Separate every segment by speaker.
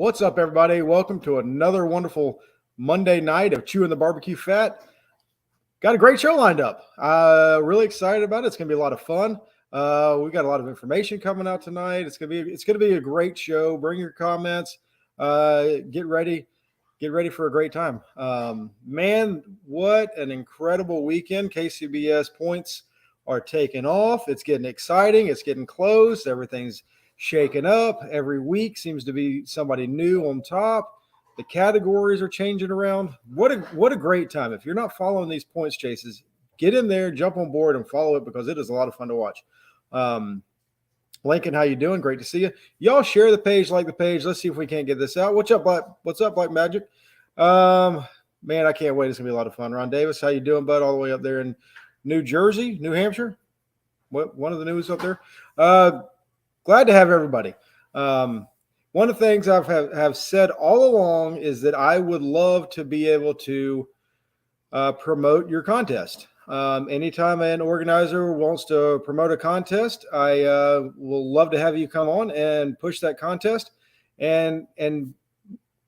Speaker 1: What's up, everybody? Welcome to another wonderful Monday night of Chewin The BBQ Fat. Got a great show lined up. Really excited about it. It's going to be a lot of fun. We got a lot of information coming out tonight. It's going to be a great show. Bring your comments. Get ready for a great time. Man, what an incredible weekend! KCBS points are taking off. It's getting exciting. It's getting close. Everything's shaking up. Every week seems to be somebody new on top. The categories are changing around. What a great time. If you're not following these points chases, get in there, jump on board and follow it because it is a lot of fun to watch. Lincoln, how you doing? Great to see you. Y'all share the page, like the page. Let's see if we can't get this out. What's up, Black Magic? Man, I can't wait. It's gonna be a lot of fun. Ron Davis, how you doing, bud? All the way up there in New Jersey, New Hampshire. One of the news up there. Glad to have everybody. One of the things I've have said all along is that I would love to be able to promote your contest. Anytime an organizer wants to promote a contest, I will love to have you come on and push that contest. And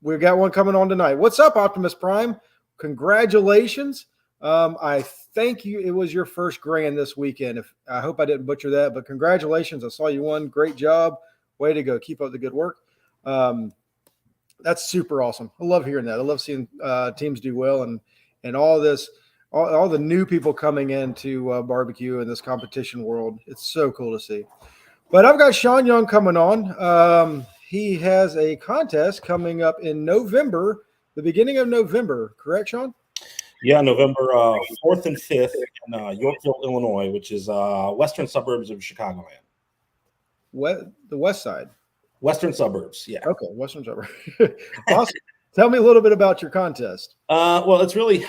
Speaker 1: we've got one coming on tonight. What's up, Optimus Prime? Congratulations. I thank you. It was your first grand this weekend. I hope I didn't butcher that, but congratulations. I saw you won. Great job. Way to go. Keep up the good work. That's super awesome. I love hearing that. I love seeing teams do well and all this, all the new people coming into barbecue in this competition world. It's so cool to see. But I've got Sean Young coming on. He has a contest coming up in November, the beginning of November. Correct, Sean?
Speaker 2: Yeah, November 4th and 5th in Yorkville, Illinois, which is western suburbs of Chicagoland.
Speaker 1: The west side?
Speaker 2: Western suburbs, yeah.
Speaker 1: Okay, western suburbs. Awesome. Tell me a little bit about your contest.
Speaker 2: Well, it's really,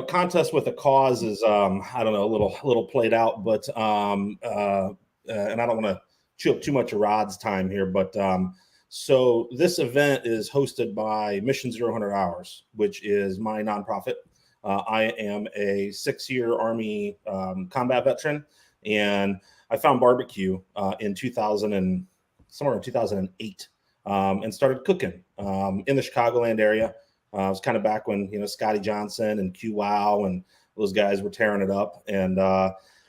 Speaker 2: contest with a cause is, I don't know, a little played out, but, and I don't want to chew up too much of Rod's time here, but so this event is hosted by Mission 0 Hours, which is my nonprofit. I am a 6-year Army combat veteran, and I found barbecue in 2008 and started cooking in the Chicagoland area. It was kind of back when, Scotty Johnson and Q Wow and those guys were tearing it up, and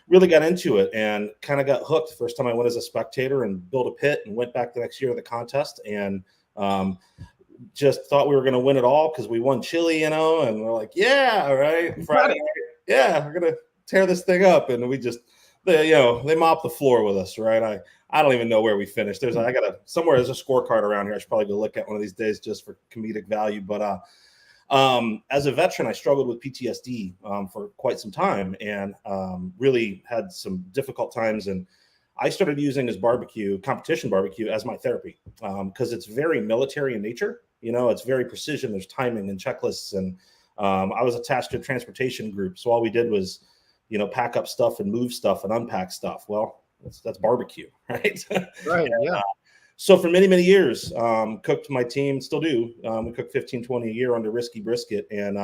Speaker 2: really got into it and kind of got hooked. First time I went as a spectator and built a pit and went back the next year to the contest and just thought we were going to win it all because we won chili, and we're like, yeah, all right, Friday night, yeah, we're going to tear this thing up. And we just, they mopped the floor with us, right? I don't even know where we finished. There's a scorecard around here. I should probably go look at one of these days just for comedic value. But as a veteran, I struggled with PTSD for quite some time and really had some difficult times. And I started using competition barbecue as my therapy because it's very military in nature. It's very precision. There's timing and checklists. And I was attached to a transportation group. So all we did was, pack up stuff and move stuff and unpack stuff. Well, that's barbecue, right?
Speaker 1: Right, yeah.
Speaker 2: So for many, many years, cooked my team, still do. We cook 15, 20 a year under Risky Brisket. And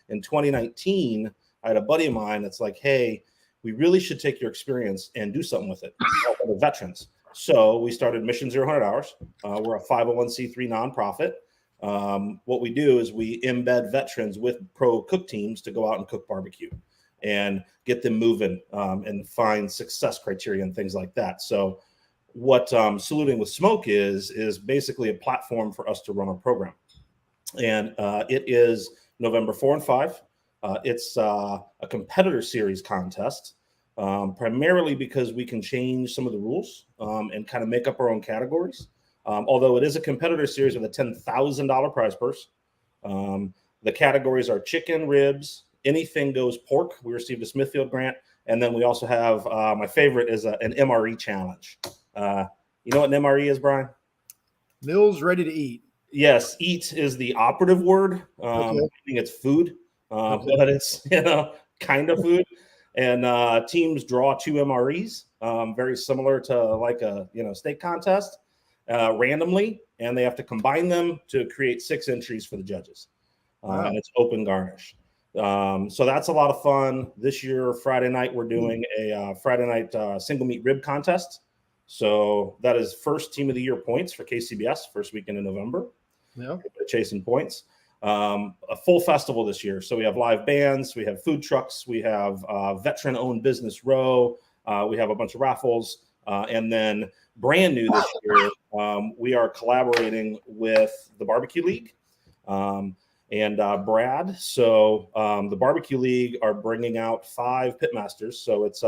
Speaker 2: in 2019, I had a buddy of mine that's like, hey, we really should take your experience and do something with it for the veterans. So we started Mission 0 Hours. We're a 501c3 nonprofit. What we do is we embed veterans with pro cook teams to go out and cook barbecue and get them moving and find success criteria and things like that. So what Saluting with Smoke is basically a platform for us to run our program. And it is November 4 and 5. It's a competitor series contest, primarily because we can change some of the rules and kind of make up our own categories. Although it is a competitor series with a $10,000 prize purse. The categories are chicken, ribs, anything goes pork. We received a Smithfield grant. And then we also have, my favorite is an MRE challenge. You know what an MRE is, Brian?
Speaker 1: Meals ready to eat.
Speaker 2: Yes, eat is the operative word.
Speaker 1: Okay.
Speaker 2: I think it's food, but it's, kind of food. And teams draw 2 MREs, very similar to like a, steak contest. Randomly, and they have to combine them to create 6 entries for the judges.
Speaker 1: Wow.
Speaker 2: And it's open garnish. So that's a lot of fun. This year, Friday night, we're doing a Friday night single meat rib contest. So that is first team of the year points for KCBS, first weekend in November.
Speaker 1: Yeah.
Speaker 2: chasing points. A full festival this year. So we have live bands, we have food trucks, we have veteran-owned business row, we have a bunch of raffles, and then brand new this year, we are collaborating with the Barbecue League and Brad. So the Barbecue League are bringing out 5 pitmasters. So it's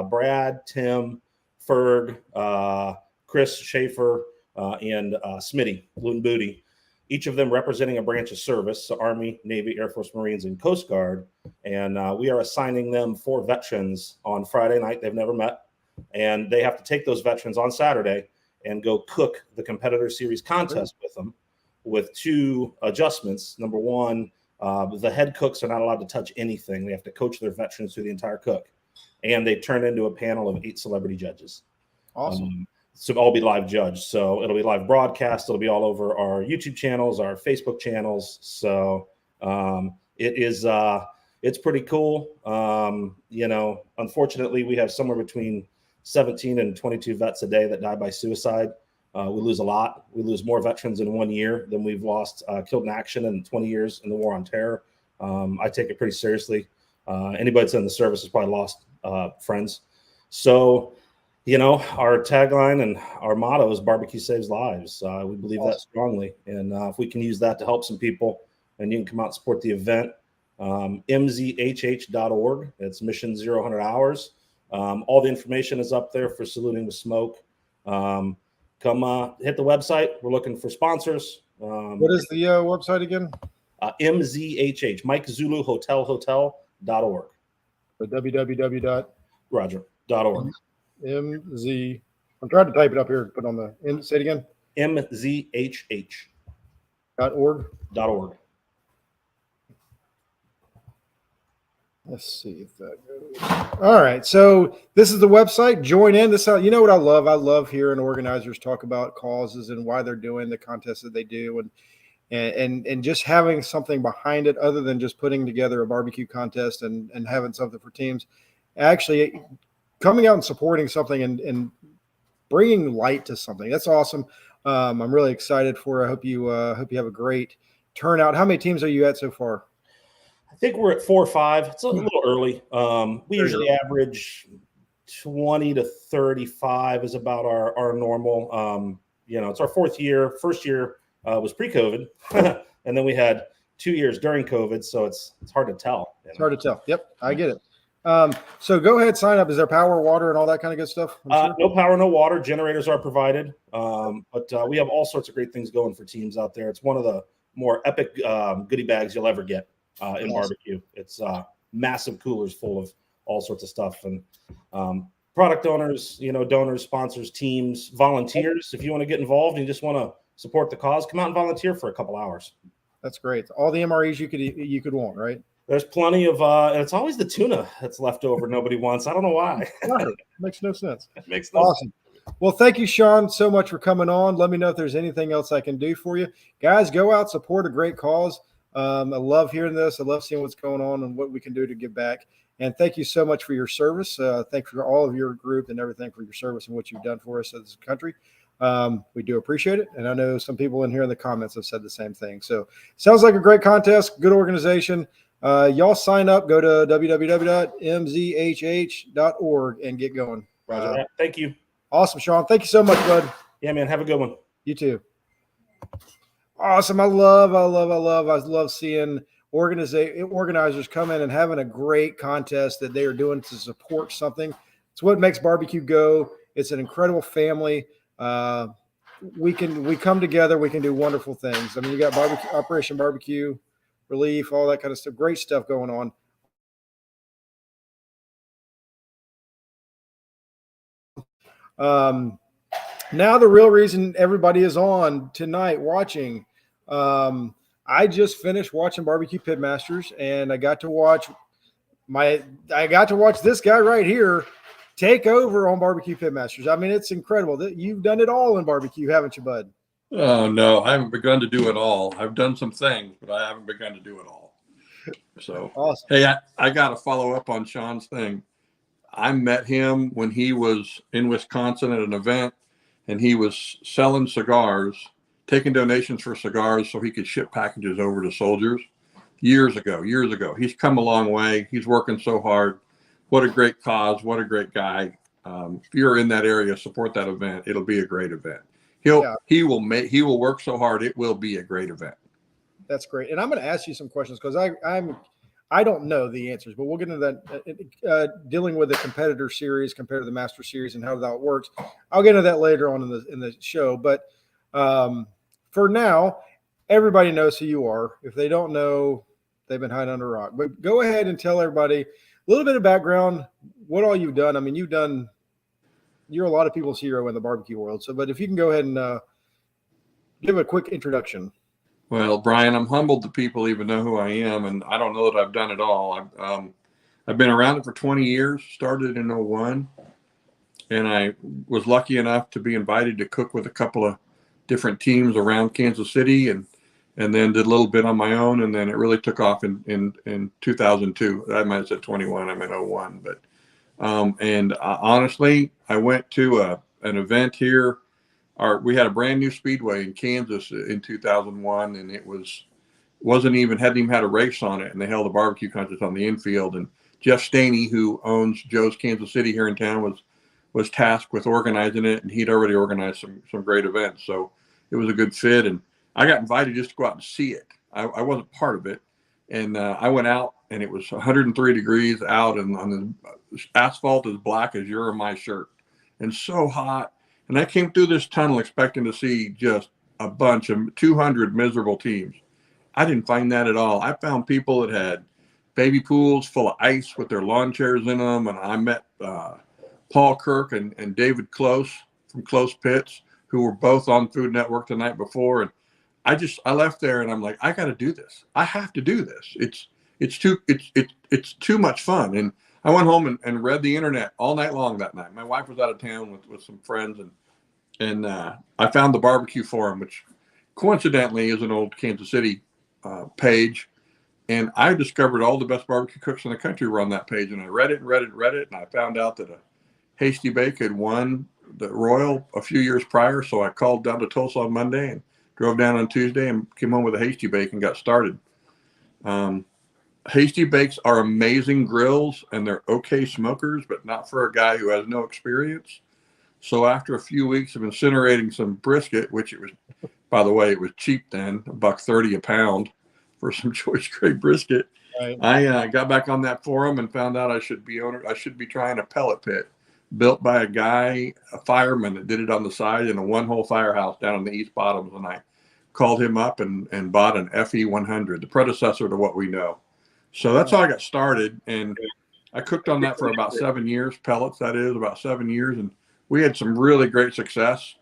Speaker 2: Brad, Tim, Ferg, Chris Schaefer, and Smitty, Loon Booty. Each of them representing a branch of service, so Army, Navy, Air Force, Marines, and Coast Guard. And we are assigning them 4 veterans on Friday night. They've never met. And they have to take those veterans on Saturday and go cook the competitor series contest with them with 2 adjustments. Number one, the head cooks are not allowed to touch anything. They have to coach their veterans through the entire cook. And they turn into a panel of 8 celebrity judges.
Speaker 1: Awesome.
Speaker 2: So all be live judged. So it'll be live broadcast. It'll be all over our YouTube channels, our Facebook channels. So it's pretty cool. Unfortunately, we have somewhere between 17 and 22 vets a day that die by suicide. We lose a lot. We lose more veterans in 1 year than we've lost killed in action in 20 years in the war on terror. I take it pretty seriously. Anybody that's in the service has probably lost friends. So, our tagline and our motto is barbecue saves lives. We believe that strongly. And if we can use that to help some people and you can come out and support the event, mzhh.org. It's mission 0 hours. All the information is up there for Saluting with Smoke. Come hit the website. We're looking for sponsors.
Speaker 1: What is the website again?
Speaker 2: MZHH, Mike Zulu Hotel.org.
Speaker 1: The
Speaker 2: www.org.
Speaker 1: MZ. I'm trying to type it up here. Put on the. Say it again.
Speaker 2: MZHH.org.
Speaker 1: Let's see if that goes. All right. So this is the website. Join in. This, you know what I love? I love hearing organizers talk about causes and why they're doing the contests that they do, and just having something behind it other than just putting together a barbecue contest and having something for teams. Actually coming out and supporting something and bringing light to something. That's awesome. I'm really excited for it. I hope you have a great turnout. How many teams are you at so far?
Speaker 2: I think we're at 4 or 5. It's a little early. We usually average 20 to 35 is about our normal. It's our 4th year. First year was pre-COVID, and then we had 2 years during COVID, so it's hard to tell.
Speaker 1: It's hard to tell. Yep, I get it. So go ahead, sign up. Is there power, water, and all that kind of good stuff?
Speaker 2: Sure. No power, no water. Generators are provided, but we have all sorts of great things going for teams out there. It's one of the more epic goodie bags you'll ever get in barbecue. It's massive coolers full of all sorts of stuff, and product owners, donors, sponsors, teams, volunteers. If you want to get involved and you just want to support the cause, come out and volunteer for a couple hours.
Speaker 1: That's great. All the MREs you could want, right?
Speaker 2: There's plenty of, and it's always the tuna that's left over nobody wants. I don't know why.
Speaker 1: Makes no sense.
Speaker 2: It makes no
Speaker 1: awesome. Sense. Well, thank you, Sean, so much for coming on. Let me know if there's anything else I can do for you. Guys, go out, support a great cause. I love hearing this. I love seeing what's going on and what we can do to give back. And thank you so much for your service. Thank you for all of your group and everything for your service and what you've done for us as a country. We do appreciate it. And I know some people in here in the comments have said the same thing. So sounds like a great contest, good organization. Y'all sign up, go to www.mzhh.org and get going.
Speaker 2: Roger. Thank you.
Speaker 1: Awesome, Sean. Thank you so much, bud.
Speaker 2: Yeah, man. Have a good one.
Speaker 1: You too. Awesome. I love seeing organizers come in and having a great contest that they are doing to support something. It's what makes barbecue go. It's an incredible family. We come together. We can do wonderful things. I mean, you got Operation Barbecue Relief, all that kind of stuff. Great stuff going on. Now the real reason everybody is on tonight watching. I just finished watching Barbecue Pitmasters, and I got to watch this guy right here take over on Barbecue Pitmasters. I mean, it's incredible that you've done it all in barbecue, haven't you, bud?
Speaker 3: Oh, no, I haven't begun to do it all. I've done some things, but I haven't begun to do it all. So,
Speaker 1: awesome.
Speaker 3: Hey, I got to follow up on Sean's thing. I met him when he was in Wisconsin at an event, and he was selling cigars taking donations for cigars so he could ship packages over to soldiers years ago. He's come a long way. He's working so hard. What a great cause. What a great guy. If you're in that area, support that event. It'll be a great event. He will work so hard. It will be a great event.
Speaker 1: That's great. And I'm going to ask you some questions because I don't know the answers, but we'll get into that dealing with the competitor series compared to the master series and how that works. I'll get into that later on in the show. But for now, everybody knows who you are. If they don't know, they've been hiding under a rock. But go ahead and tell everybody a little bit of background, what all you've done. I mean, you're a lot of people's hero in the barbecue world. So, but if you can go ahead and give a quick introduction.
Speaker 3: Well, Brian, I'm humbled that people even know who I am, and I don't know that I've done it all. I've been around it for 20 years, started in 01, and I was lucky enough to be invited to cook with a couple of different teams around Kansas City, and then did a little bit on my own, and then it really took off in 2002. I might have said 21, I meant 01, but honestly, I went to an event here. We had a brand new speedway in Kansas in 2001, and hadn't even had a race on it, and they held a barbecue contest on the infield. And Jeff Staney, who owns Joe's Kansas City here in town, was tasked with organizing it, and he'd already organized some great events, so it was a good fit. And I got invited just to go out and see it. I wasn't part of it, and I went out, and it was 103 degrees out, and on the asphalt as black as your or my shirt, and so hot. And I came through this tunnel expecting to see just a bunch of 200 miserable teams. I didn't find that at all. I found people that had baby pools full of ice with their lawn chairs in them. And I met Paul Kirk and David Close from Close Pits, who were both on Food Network the night before. And I left there and I'm like, I got to do this. I have to do this. It's too much fun. And I went home and read the internet all night long that night. My wife was out of town with some friends, and I found the barbecue forum, which coincidentally is an old Kansas City page. And I discovered all the best barbecue cooks in the country were on that page. And I read it. And I found out that a Hasty Bake had won the Royal a few years prior. So I called down to Tulsa on Monday and drove down on Tuesday and came home with a Hasty Bake and got started. Hasty Bakes are amazing grills, and they're okay smokers, but not for a guy who has no experience. So after a few weeks of incinerating some brisket, which it was, by the way, it was cheap then, $1.30 a pound for some choice grade brisket. Right. I got back on that forum and found out I should be trying a pellet pit built by a fireman that did it on the side in a one-hole firehouse down in the East Bottoms. And I called him up and bought an FE 100, the predecessor to what we know. So that's how I got started. And I cooked on that for about 7 years, pellets, that is, about 7 years. And we had some really great success,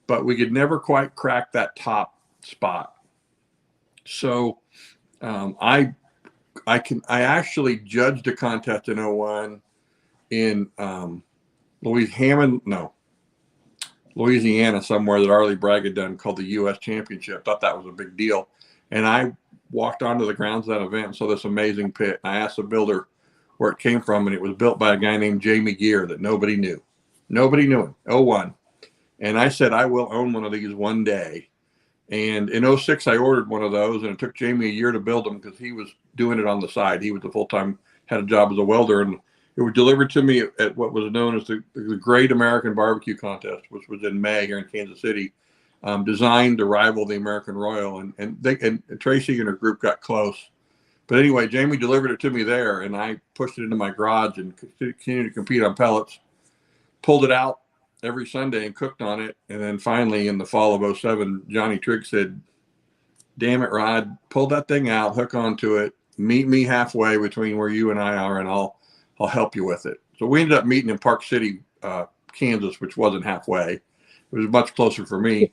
Speaker 3: but we could never quite crack that top spot. So I actually judged a contest in 01 in Louisiana somewhere that Arlie Bragg had done called the U.S. Championship. Thought that was a big deal. And I walked onto the grounds of that event and saw this amazing pit. And I asked the builder where it came from, and it was built by a guy named Jamie Gear that nobody knew. Nobody knew him, 01. And I said, I will own one of these one day. And in 06, I ordered one of those, and it took Jamie a year to build them because he was doing it on the side. He was had a job as a welder, and it was delivered to me at what was known as the Great American Barbecue Contest, which was in May here in Kansas City, designed to rival the American Royal. And Tracy and her group got close. But anyway, Jamie delivered it to me there, and I pushed it into my garage and continued to compete on pellets, pulled it out every Sunday and cooked on it. And then finally in the fall of 07, Johnny Trigg said, damn it, Rod, pull that thing out, hook onto it, meet me halfway between where you and I are, and I'll help you with it. So we ended up meeting in Park City, Kansas, which wasn't halfway. It was much closer for me.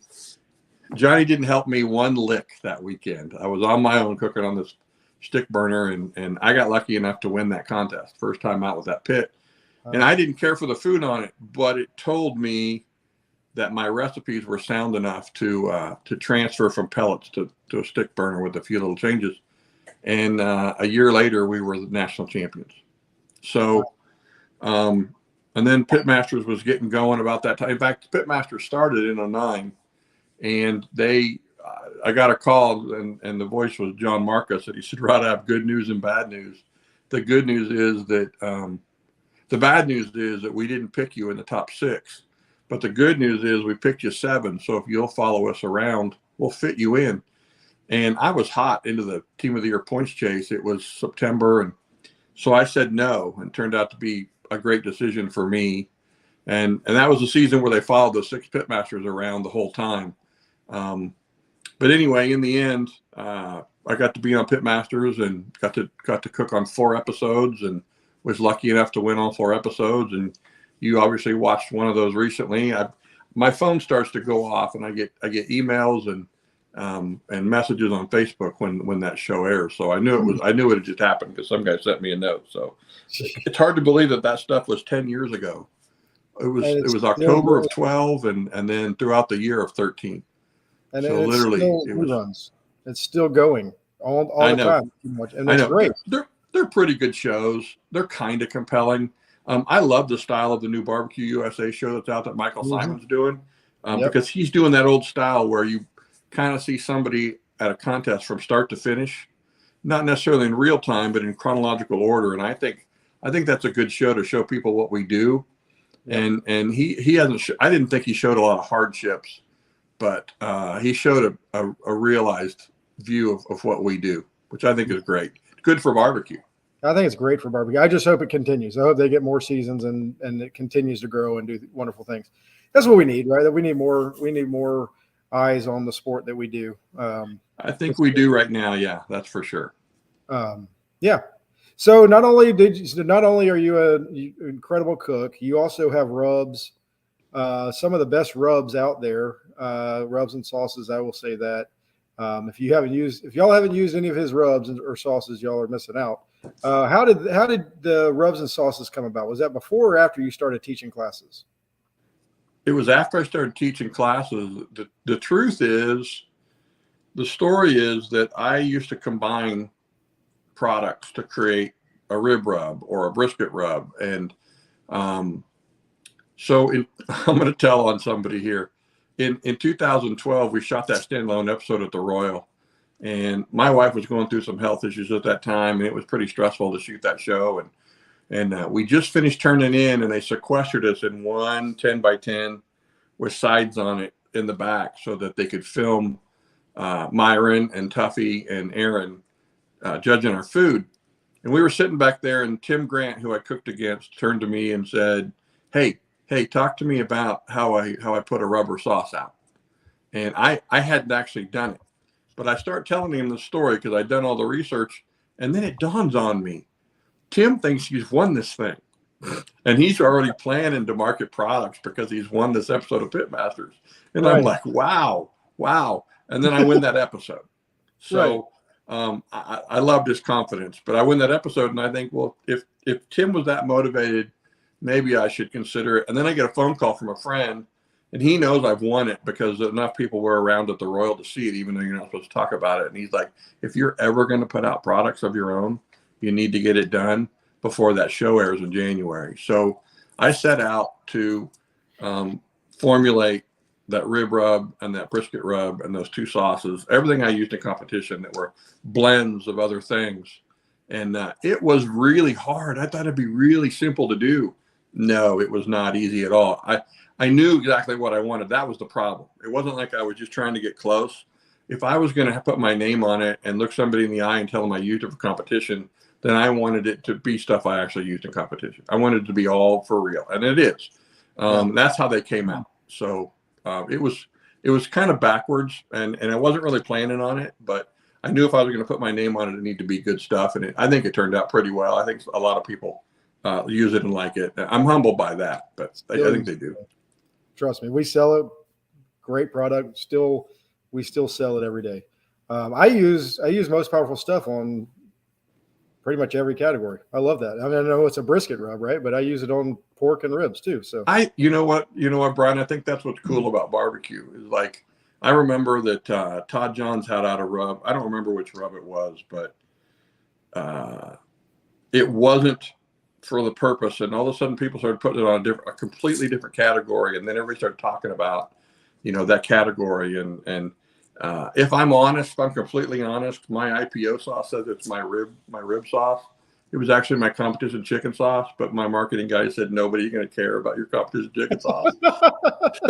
Speaker 3: Johnny didn't help me one lick that weekend. I was on my own cooking on this stick burner, and I got lucky enough to win that contest. First time out with that pit. And I didn't care for the food on it, but it told me that my recipes were sound enough to transfer from pellets to a stick burner with a few little changes. And a year later, we were the national champions. So, and then Pitmasters was getting going about that time. In fact, Pitmasters started in 09, and I got a call, and the voice was John Marcus, and he said, "Rod, I have good news and bad news. The good news is that the bad news is that we didn't pick you in the top 6, but the good news is we picked you 7. So if you'll follow us around, we'll fit you in." And I was hot into the Team of the Year points chase. It was September, and so I said no, and it turned out to be a great decision for me. And that was the season where they followed the 6 pitmasters around the whole time. But anyway, in the end, I got to be on Pitmasters and got to cook on 4 episodes, and was lucky enough to win all 4 episodes. And you obviously watched one of those recently. My phone starts to go off, and I get emails and messages on Facebook when that show airs. So I knew it had just happened because some guy sent me a note. So it's hard to believe that stuff was 10 years ago. It was October of 12, and then throughout the year of 13.
Speaker 1: And
Speaker 3: so
Speaker 1: it's
Speaker 3: literally
Speaker 1: still
Speaker 3: it was
Speaker 1: reruns. It's still going all the time. And that's great.
Speaker 3: They're pretty good shows. They're kind of compelling. I love the style of the new Barbecue USA show that's out that Michael Simon's doing, because he's doing that old style where you kind of see somebody at a contest from start to finish, not necessarily in real time, but in chronological order. And I think that's a good show to show people what we do. Yep. And he hasn't. I didn't think he showed a lot of hardships, but he showed a realized view of what we do, which I think is great. Good for barbecue.
Speaker 1: I think it's great for barbecue. I just hope it continues. I hope they get more seasons and it continues to grow and do wonderful things. That's what we need, right? That we need more eyes on the sport that we do.
Speaker 3: I think we do right now. Yeah, that's for sure.
Speaker 1: Yeah. So not only are you an incredible cook, you also have rubs, some of the best rubs out there, rubs and sauces. I will say that. If y'all haven't used any of his rubs or sauces, y'all are missing out. How did the rubs and sauces come about? Was that before or after you started teaching classes?
Speaker 3: It was after I started teaching classes. The truth is, the story is that I used to combine products to create a rib rub or a brisket rub. And so I'm going to tell on somebody here. In 2012, we shot that standalone episode at the Royal, and my wife was going through some health issues at that time, and it was pretty stressful to shoot that show. And we just finished turning in, and they sequestered us in one 10x10 with sides on it in the back so that they could film Myron and Tuffy and Aaron judging our food. And we were sitting back there, and Tim Grant, who I cooked against, turned to me and said, hey, talk to me about how I put a rubber sauce out. And I hadn't actually done it, but I start telling him the story because I'd done all the research, and then it dawns on me, Tim thinks he's won this thing, and he's already planning to market products because he's won this episode of Pitmasters. And right. I'm like, wow. And then I win that episode. So right. I loved his confidence, but I win that episode, and I think, well, if Tim was that motivated, maybe I should consider it. And then I get a phone call from a friend, and he knows I've won it because enough people were around at the Royal to see it, even though you're not supposed to talk about it. And he's like, if you're ever going to put out products of your own, you need to get it done before that show airs in January. So I set out to formulate that rib rub and that brisket rub and those 2 sauces, everything I used in competition that were blends of other things. And it was really hard. I thought it'd be really simple to do. No, it was not easy at all. I knew exactly what I wanted. That was the problem. It wasn't like I was just trying to get close. If I was going to put my name on it and look somebody in the eye and tell them I used it for competition, then I wanted it to be stuff I actually used in competition. I wanted it to be all for real, and it is. That's how they came out. So it was kind of backwards, and I wasn't really planning on it, but I knew if I was going to put my name on it, it needed to be good stuff, and I think it turned out pretty well. I think a lot of people use it and like it. I'm humbled by that, but I think they do.
Speaker 1: Trust me, we sell it. Great product. We still sell it every day. I use Most Powerful Stuff on pretty much every category. I love that. I mean, I know it's a brisket rub, right? But I use it on pork and ribs too. So
Speaker 3: you know what, Brian, I think that's what's cool about barbecue is, like, I remember that Todd Johns had out a rub. I don't remember which rub it was, but it wasn't for the purpose. And all of a sudden people started putting it on a completely different category. And then everybody started talking about that category. And if I'm honest, if I'm completely honest, my IPO sauce says it's my rib sauce. It was actually my competition chicken sauce, but my marketing guy said, nobody's going to care about your competition chicken sauce.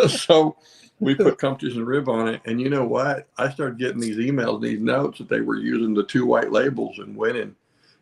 Speaker 3: So we put competition rib on it. And you know what? I started getting these emails, these notes that they were using the 2 white labels and winning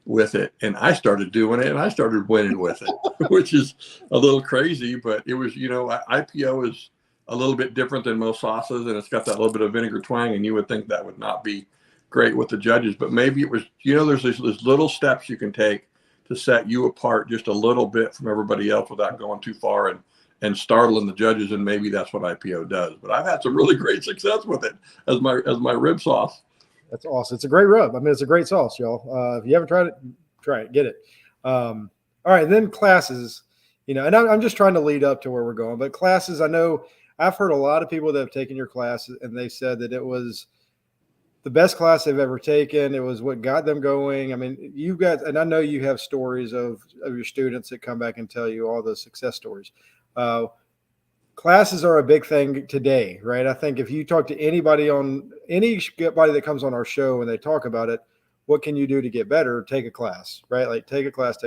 Speaker 3: with it. And I started doing it and I started winning with it, which is a little crazy, but it was, IPO is a little bit different than most sauces, and it's got that little bit of vinegar twang, and you would think that would not be great with the judges, but maybe it was, there's these little steps you can take to set you apart just a little bit from everybody else without going too far and startling the judges, and maybe that's what IPO does. But I've had some really great success with it as my rib sauce.
Speaker 1: That's awesome. It's a great rub. I mean, it's a great sauce, y'all. If you haven't tried it, try it, get it. All right, then classes, and I'm just trying to lead up to where we're going, but classes, I know I've heard a lot of people that have taken your class and they said that it was the best class they've ever taken. It was what got them going. I mean, you guys, and I know you have stories of your students that come back and tell you all those success stories. Classes are a big thing today, right? I think if you talk to anybody that comes on our show and they talk about it, what can you do to get better? Take a class, right? Like take a class.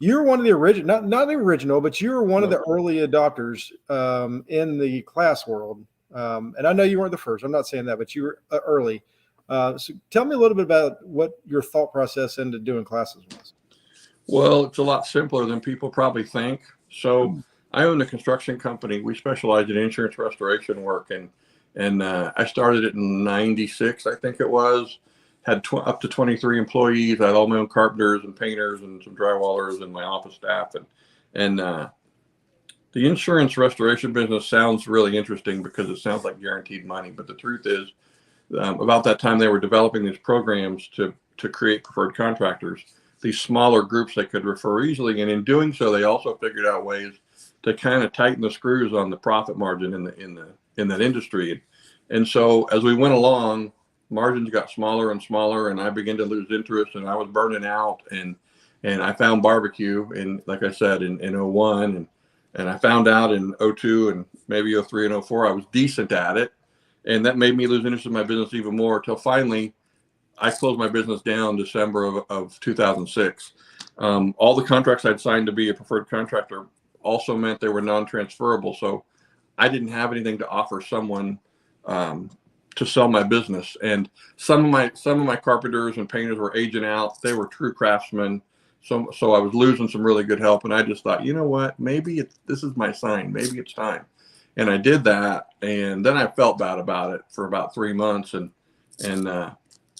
Speaker 1: You're one of the original, not the original, but you were one of the early adopters in the class world. And I know you weren't the first. I'm not saying that, but you were early. So tell me a little bit about what your thought process into doing classes was.
Speaker 3: Well, it's a lot simpler than people probably think. So I own a construction company. We specialize in insurance restoration work. And I started it in 96, I think it was. Had up to 23 employees. I had all my own carpenters and painters and some drywallers and my office staff. And the insurance restoration business sounds really interesting because it sounds like guaranteed money. But the truth is, about that time, they were developing these programs to create preferred contractors, these smaller groups they could refer easily. And in doing so, they also figured out ways to kind of tighten the screws on the profit margin in that industry. And so as we went along, margins got smaller and smaller, and I began to lose interest, and I was burning out. And I found barbecue, and like I said, in 01, and I found out in 02 and maybe 03 and 04, I was decent at it. And that made me lose interest in my business even more, till finally I closed my business down December of 2006. All the contracts I'd signed to be a preferred contractor also meant they were non-transferable. So I didn't have anything to offer someone to sell my business. And some of my carpenters and painters were aging out. They were true craftsmen. So I was losing some really good help. And I just thought, you know what, maybe this is my sign. Maybe it's time. And I did that. And then I felt bad about it for about 3 months. And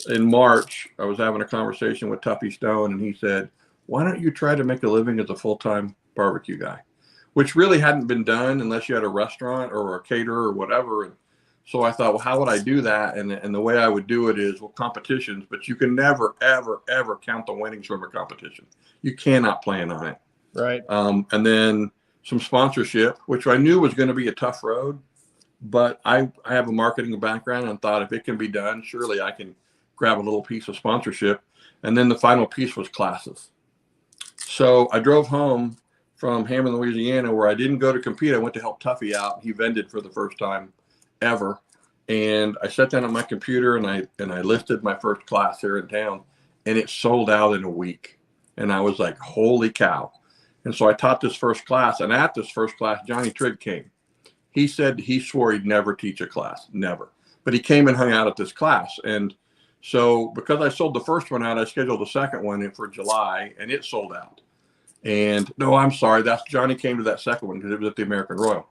Speaker 3: in March, I was having a conversation with Tuffy Stone, and he said, why don't you try to make a living as a full-time barbecue guy? Which really hadn't been done unless you had a restaurant or a caterer or whatever. And so I thought, well, how would I do that? And the way I would do it is, well, competitions, but you can never, ever, ever count the winnings from a competition. You cannot plan on it.
Speaker 1: Right.
Speaker 3: And then some sponsorship, which I knew was going to be a tough road, but I have a marketing background and thought if it can be done, surely I can grab a little piece of sponsorship. And then the final piece was classes. So I drove home from Hammond, Louisiana, where I didn't go to compete. I went to help Tuffy out. He vended for the first time ever. And I sat down at my computer and I listed my first class here in town, and it sold out in a week. And I was like, holy cow. And so I taught this first class, and at this first class, Johnny Trigg came. He said he swore he'd never teach a class, never. But he came and hung out at this class. And so because I sold the first one out, I scheduled the second one in for July, and it sold out. And no, I'm sorry, that's Johnny came to that second one because it was at the American Royal.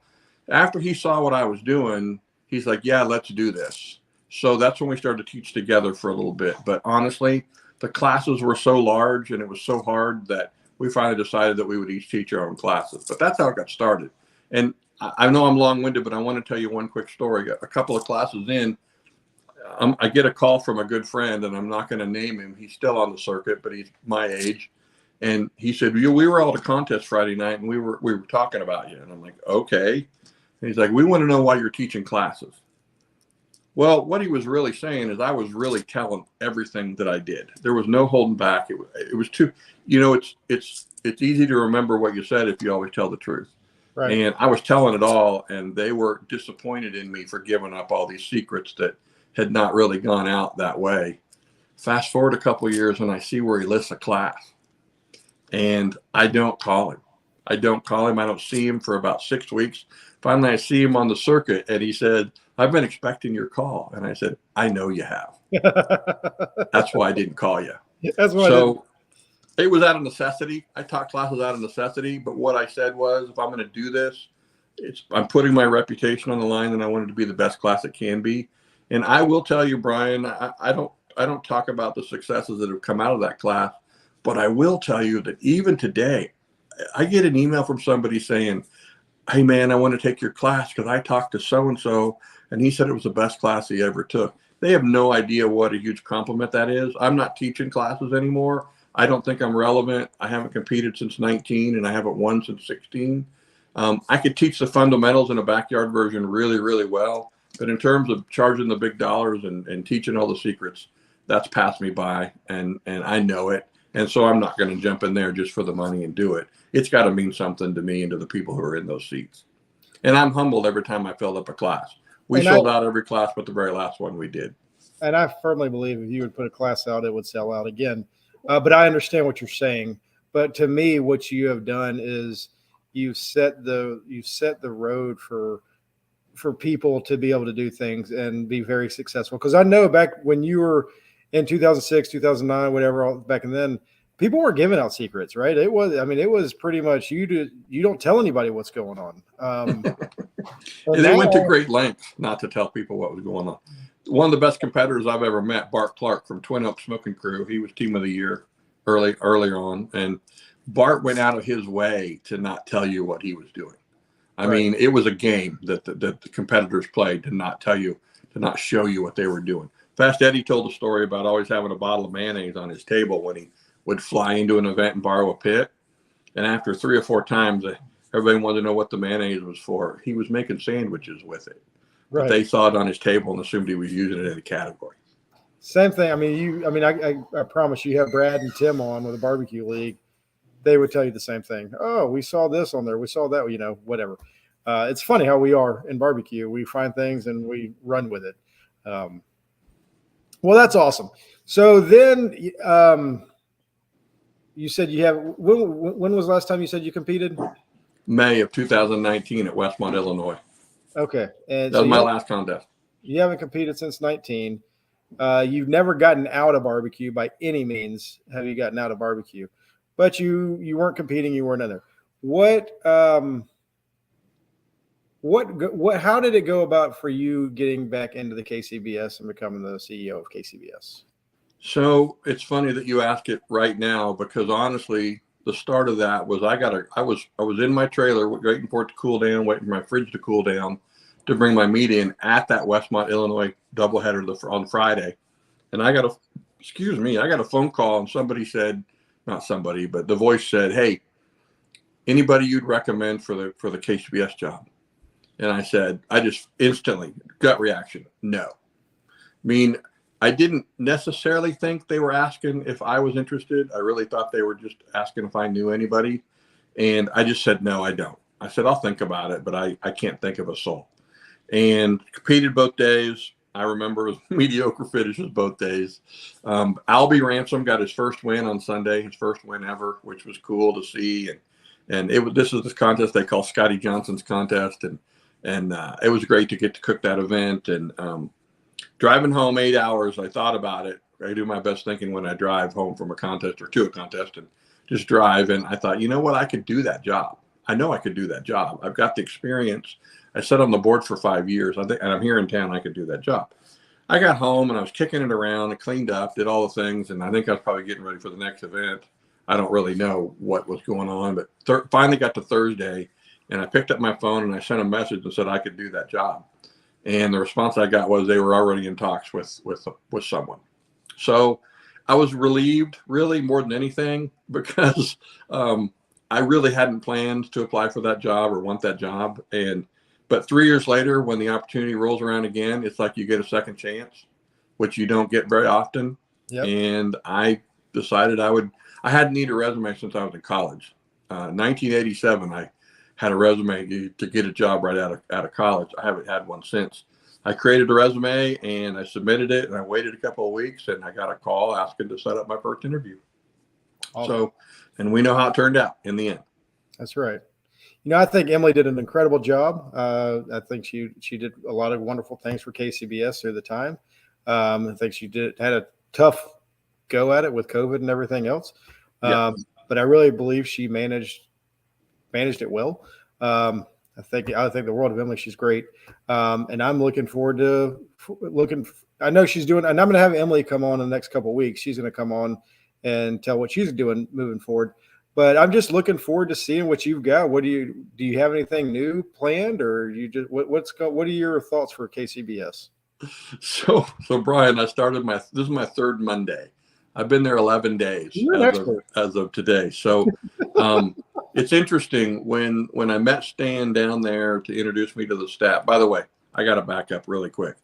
Speaker 3: After he saw what I was doing, he's like, yeah, let's do this. So that's when we started to teach together for a little bit. But honestly, the classes were so large and it was so hard that we finally decided that we would each teach our own classes. But that's how it got started. And I know I'm long-winded, but I want to tell you one quick story. A couple of classes in, I get a call from a good friend, and I'm not going to name him. He's still on the circuit, but he's my age. And he said, we were all at a contest Friday night, and we were talking about you. And I'm like, okay. And he's like, we want to know why you're teaching classes. Well, what he was really saying is I was really telling everything that I did. There was no holding back. It was too, it's easy to remember what you said if you always tell the truth.
Speaker 1: Right.
Speaker 3: And I was telling it all, and they were disappointed in me for giving up all these secrets that had not really gone out that way. Fast forward a couple of years, and I see where he lists a class, and I don't call him. I don't call him. I don't see him for about 6 weeks. Finally, I see him on the circuit, and he said, "I've been expecting your call." And I said, "I know you have. That's why I didn't call you."
Speaker 1: That's why.
Speaker 3: So it was out of necessity. I taught classes out of necessity, but what I said was, if I'm going to do this, I'm putting my reputation on the line, and I want it to be the best class it can be. And I will tell you, Brian, I don't talk about the successes that have come out of that class, but I will tell you that even today, I get an email from somebody saying, "Hey man, I want to take your class because I talked to so-and-so and he said it was the best class he ever took." They have no idea what a huge compliment that is. I'm not teaching classes anymore. I don't think I'm relevant. I haven't competed since 19 and I haven't won since 16. I could teach the fundamentals in a backyard version really, really well. But in terms of charging the big dollars and teaching all the secrets, that's passed me by, and I know it. And so I'm not going to jump in there just for the money and do it. It's got to mean something to me and to the people who are in those seats. And I'm humbled every time I filled up a class. We sold out every class but the very last one we did.
Speaker 1: And I firmly believe if you would put a class out, it would sell out again. But I understand what you're saying. But to me, what you have done is you set the road for people to be able to do things and be very successful. Because I know back when you were in 2006, 2009, whatever, back and then, people weren't giving out secrets, right? It was pretty much you don't tell anybody what's going on.
Speaker 3: And they went to great lengths not to tell people what was going on. One of the best competitors I've ever met, Bart Clark from Twin Oaks Smoking Crew, he was team of the year earlier on. And Bart went out of his way to not tell you what he was doing. I mean, it was a game that the competitors played to not tell you, to not show you what they were doing. Fast Eddie told a story about always having a bottle of mayonnaise on his table when he would fly into an event and borrow a pit. And after 3 or 4 times, everybody wanted to know what the mayonnaise was for. He was making sandwiches with it. Right. But they saw it on his table and assumed he was using it in a category.
Speaker 1: Same thing. I promise you have Brad and Tim on with the barbecue league. They would tell you the same thing. Oh, we saw this on there. We saw that, whatever. It's funny how we are in barbecue. We find things and we run with it. Well, that's awesome. So then you said you have, when was the last time you said you competed?
Speaker 3: May of 2019 at Westmont, Illinois.
Speaker 1: Okay. And
Speaker 3: that was my last contest.
Speaker 1: You haven't competed since 19. You've never gotten out of barbecue by any means. Have you gotten out of barbecue? But you weren't competing. You weren't in there. How did it go about for you getting back into the KCBS and becoming the CEO of KCBS?
Speaker 3: So it's funny that you ask it right now, because honestly, the start of that was I was in my trailer waiting for it to cool down, waiting for my fridge to cool down to bring my meat in at that Westmont, Illinois doubleheader on Friday. And I got a phone call, and somebody said, not somebody, but the voice said, "Hey, anybody you'd recommend for the KCBS job?" And I said, I just instantly, gut reaction, no. I mean, I didn't necessarily think they were asking if I was interested. I really thought they were just asking if I knew anybody. And I just said, no, I don't. I said, I'll think about it, but I can't think of a soul. And competed both days. I remember mediocre finishes both days. Albie Ransom got his first win on Sunday, his first win ever, which was cool to see. And this is this contest they call Scotty Johnson's contest. And it was great to get to cook that event. And driving home 8 hours, I thought about it. I do my best thinking when I drive home from a contest or to a contest, and just drive. And I thought, you know what? I could do that job. I know I could do that job. I've got the experience. I sat on the board for 5 years. And I'm here in town. I could do that job. I got home and I was kicking it around. I cleaned up, did all the things. And I think I was probably getting ready for the next event. I don't really know what was going on, but finally got to Thursday, and I picked up my phone and I sent a message and said I could do that job. And the response I got was they were already in talks with someone. So I was relieved, really, more than anything, because I really hadn't planned to apply for that job or want that job. But 3 years later, when the opportunity rolls around again, it's like you get a second chance, which you don't get very often. Yep. And I decided I hadn't needed a resume since I was in college. 1987, I had a resume to get a job right out of college. I haven't had one since. I created a resume and I submitted it, and I waited a couple of weeks, and I got a call asking to set up my first interview.
Speaker 1: Awesome.
Speaker 3: So, and we know how it turned out in the end.
Speaker 1: That's right. I think Emily did an incredible job. I think she did a lot of wonderful things for KCBS through the time. I think she had a tough go at it with COVID and everything else.
Speaker 3: Yeah.
Speaker 1: But I really believe she managed it well. I think the world of Emily. She's great. And I'm looking forward to I know she's doing, and I'm going to have Emily come on in the next couple of weeks. She's going to come on and tell what she's doing moving forward. But I'm just looking forward to seeing what you've got. Do you have anything new planned, or you just what are your thoughts for KCBS?
Speaker 3: So Brian, this is my third Monday. I've been there 11 days as of today. So it's interesting when I met Stan down there to introduce me to the staff. By the way, I got to back up really quick.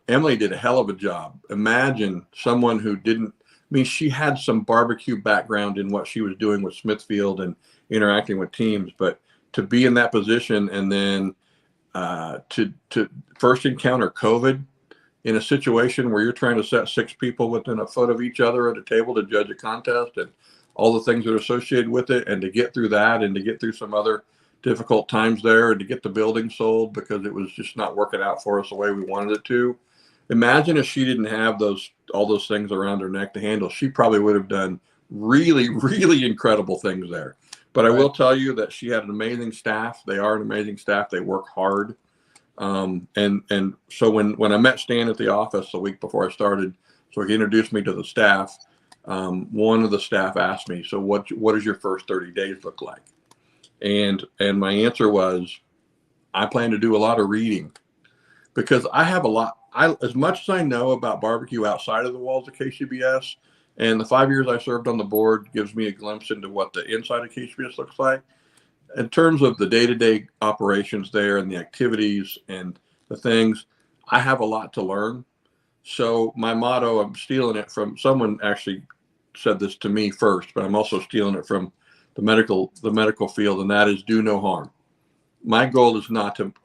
Speaker 3: Emily did a hell of a job. Imagine someone who didn't. I mean, she had some barbecue background in what she was doing with Smithfield and interacting with teams, but to be in that position and then to first encounter COVID in a situation where you're trying to set 6 people within a foot of each other at a table to judge a contest and all the things that are associated with it, and to get through that and to get through some other difficult times there and to get the building sold because it was just not working out for us the way we wanted it to. Imagine if she didn't have all those things around her neck to handle. She probably would have done really, really incredible things there. But I will tell you that she had an amazing staff. They are an amazing staff. They work hard. And so when I met Stan at the office the week before I started, so he introduced me to the staff, one of the staff asked me, so what does your first 30 days look like? And my answer was, I plan to do a lot of reading, because I have as much as I know about barbecue outside of the walls of KCBS, and the 5 years I served on the board gives me a glimpse into what the inside of KCBS looks like. In terms of the day-to-day operations there and the activities and the things, I have a lot to learn. So my motto, I'm stealing it from someone actually said this to me first, but I'm also stealing it from the medical field, and that is do no harm. My goal is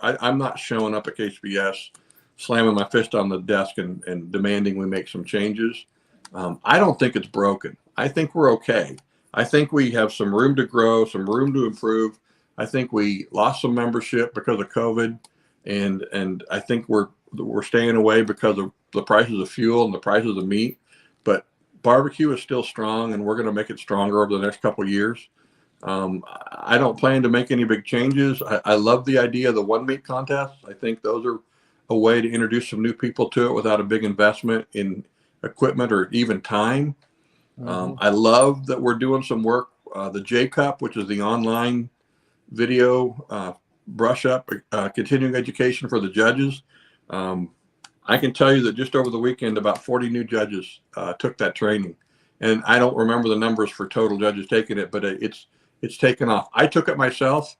Speaker 3: I'm not showing up at KCBS slamming my fist on the desk and demanding we make some changes. I don't think it's broken. I think we're okay. I think we have some room to grow, some room to improve. I think we lost some membership because of COVID, and I think we're staying away because of the prices of fuel and the prices of meat. But barbecue is still strong, and we're going to make it stronger over the next couple of years. I don't plan to make any big changes. I love the idea of the one meat contests. I think those are a way to introduce some new people to it without a big investment in equipment or even time. I love that we're doing some work. The J Cup, which is the online video brush up, continuing education for the judges. I can tell you that just over the weekend, about 40 new judges took that training. And I don't remember the numbers for total judges taking it, but it's taken off. I took it myself.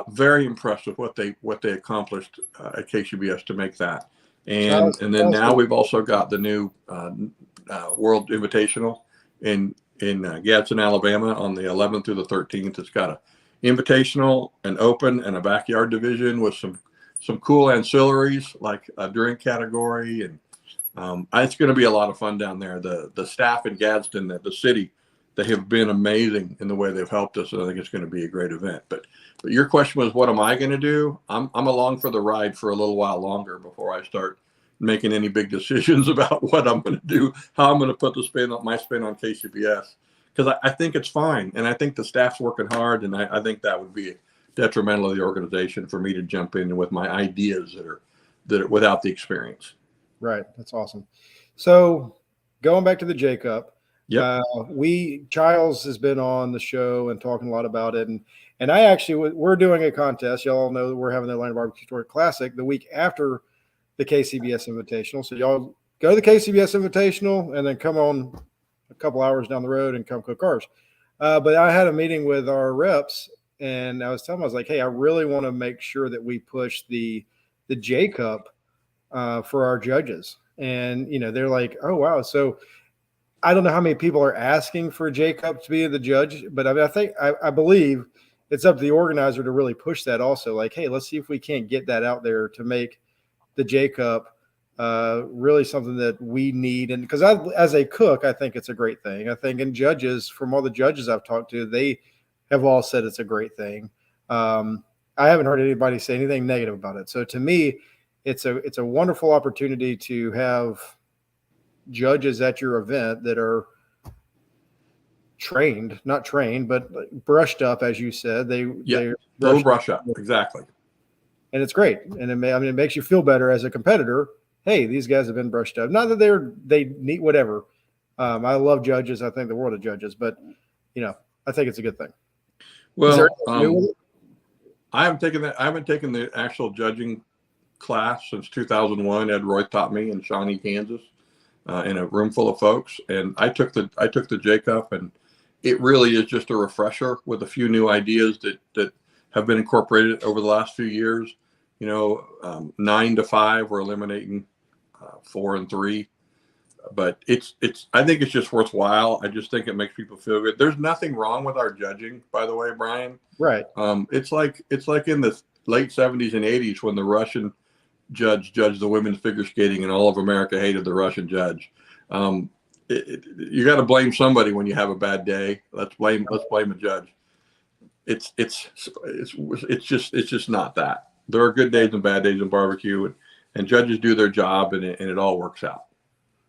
Speaker 3: Very impressed with what they accomplished at KCBS to make that. And then now we've also got the new World Invitational in Gadsden, Alabama on the 11th through the 13th. It's got an invitational, an open, and a backyard division with some cool ancillaries like a drink category. And it's going to be a lot of fun down there. The staff in Gadsden, the city, they have been amazing in the way they've helped us. And I think it's going to be a great event. But your question was, what am I going to do? I'm along for the ride for a little while longer before I start making any big decisions about what I'm going to do, how I'm going to put my spin on KCBS, because I think it's fine. And I think the staff's working hard. And I think that would be detrimental to the organization for me to jump in with my ideas that are without the experience.
Speaker 1: Right. That's awesome. So going back to the J Cup,
Speaker 3: yep.
Speaker 1: Childs has been on the show and talking a lot about it. And I actually, we're doing a contest. Y'all know that we're having the Atlanta Barbecue Story Classic the week after the KCBS Invitational. So y'all go to the KCBS Invitational and then come on a couple hours down the road and come cook ours. But I had a meeting with our reps, and I was like, hey, I really want to make sure that we push the J Cup for our judges. And, they're like, oh, wow. So I don't know how many people are asking for J Cup to be the judge, but I believe it's up to the organizer to really push that also. Like, hey, let's see if we can't get that out there to make the J Cup really something that we need. And because as a cook, I think it's a great thing. I think, and judges, from all the judges I've talked to, they have all said it's a great thing. I haven't heard anybody say anything negative about it. So to me, it's a wonderful opportunity to have judges at your event that are not trained, but brushed up, as you said. They're
Speaker 3: little brush up, exactly.
Speaker 1: And it's great. And it makes you feel better as a competitor. Hey, these guys have been brushed up. Not that they need whatever. I love judges. I think the world of judges, but I think it's a good thing.
Speaker 3: Well, I haven't taken the actual judging class since 2001. Ed Roy taught me in Shawnee, Kansas, in a room full of folks. And I took the J Cup, and it really is just a refresher with a few new ideas that have been incorporated over the last few years. 9 to 5, we're eliminating 4 and 3. But I think it's just worthwhile. I just think it makes people feel good. There's nothing wrong with our judging, by the way, Brian.
Speaker 1: Right.
Speaker 3: It's like in the late 70s and 80s when the Russian judge judged the women's figure skating, and all of America hated the Russian judge. You got to blame somebody when you have a bad day. Let's blame a judge. It's just not that. There are good days and bad days in barbecue, and judges do their job, and it all works out.